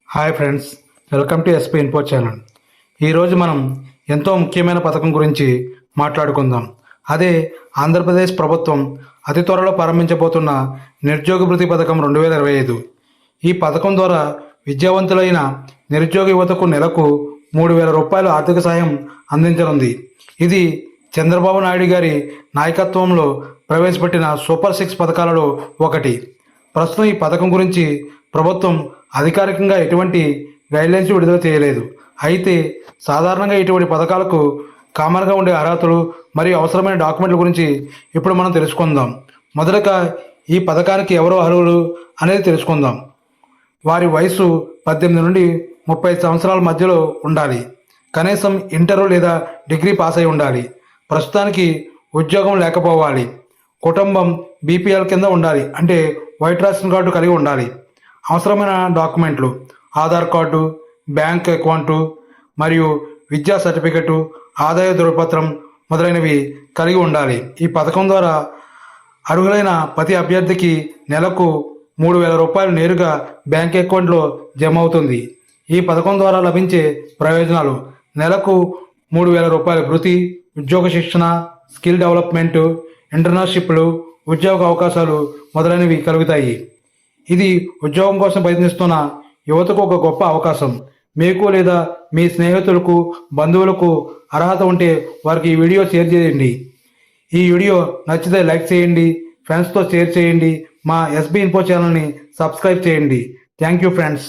Hi friends, welcome to SP info channel. ఈరోజు మనం ఎంతో ముఖ్యమైన పథకం గురించి మాట్లాడుకుందాం. అదే ఆంధ్రప్రదేశ్ ప్రభుత్వం అతి త్వరలో ప్రారంభించబోతున్న నిరుద్యోగ భృతి పథకం 2025. ఈ పథకం ద్వారా విద్యావంతులైన నిరుద్యోగ యువతకు నెలకు 3,000 రూపాయలు ఆర్థిక సాయం అందించనుంది. ఇది చంద్రబాబు నాయుడు గారి నాయకత్వంలో ప్రవేశపెట్టిన సూపర్ 6 పథకాలలో ఒకటి. ప్రస్తుతం ఈ పథకం గురించి ప్రభుత్వం అధికారికంగా ఎటువంటి గైడ్లైన్స్ విడుదల చేయలేదు. అయితే సాధారణంగా ఇటువంటి పథకాలకు కామన్గా ఉండే అర్హతలు మరియు అవసరమైన డాక్యుమెంట్ల గురించి ఇప్పుడు మనం తెలుసుకుందాం. మొదటగా ఈ పథకానికి ఎవరు అర్హులు అనేది తెలుసుకుందాం. వారి వయసు 18 నుండి 30 సంవత్సరాల మధ్యలో ఉండాలి. కనీసం ఇంటర్ లేదా డిగ్రీ పాస్ అయి ఉండాలి. ప్రస్తుతానికి ఉద్యోగం లేకపోవాలి. కుటుంబం బీపీఎల్ కింద ఉండాలి, అంటే వైట్ రేషన్ కార్డు కలిగి ఉండాలి. అవసరమైన డాక్యుమెంట్లు ఆధార్ కార్డు, బ్యాంక్ అకౌంటు మరియు విద్యా సర్టిఫికెటు, ఆదాయ ధృవపత్రం మొదలైనవి కలిగి ఉండాలి. ఈ పథకం ద్వారా అర్హులైన ప్రతి అభ్యర్థికి నెలకు 3,000 రూపాయలు నేరుగా బ్యాంక్ అకౌంట్లో జమ అవుతుంది. ఈ పథకం ద్వారా లభించే ప్రయోజనాలు: నెలకు 3,000 రూపాయల భృతి, ఉద్యోగ శిక్షణ, స్కిల్ డెవలప్మెంట్, ఇంటర్న్షిప్లు, ఉద్యోగ అవకాశాలు మొదలైనవి కలుగుతాయి. ఇది ఉద్యోగం కోసం ప్రయత్నిస్తున్న యువతకు ఒక గొప్ప అవకాశం. మీకు లేదా మీ స్నేహితులకు, బంధువులకు అర్హత ఉంటే వారికి ఈ వీడియో షేర్ చేయండి. ఈ వీడియో నచ్చితే లైక్ చేయండి, ఫ్రెండ్స్తో షేర్ చేయండి. మా ఎస్బీ ఇన్ఫో ఛానల్ని సబ్స్క్రైబ్ చేయండి. Thank you friends.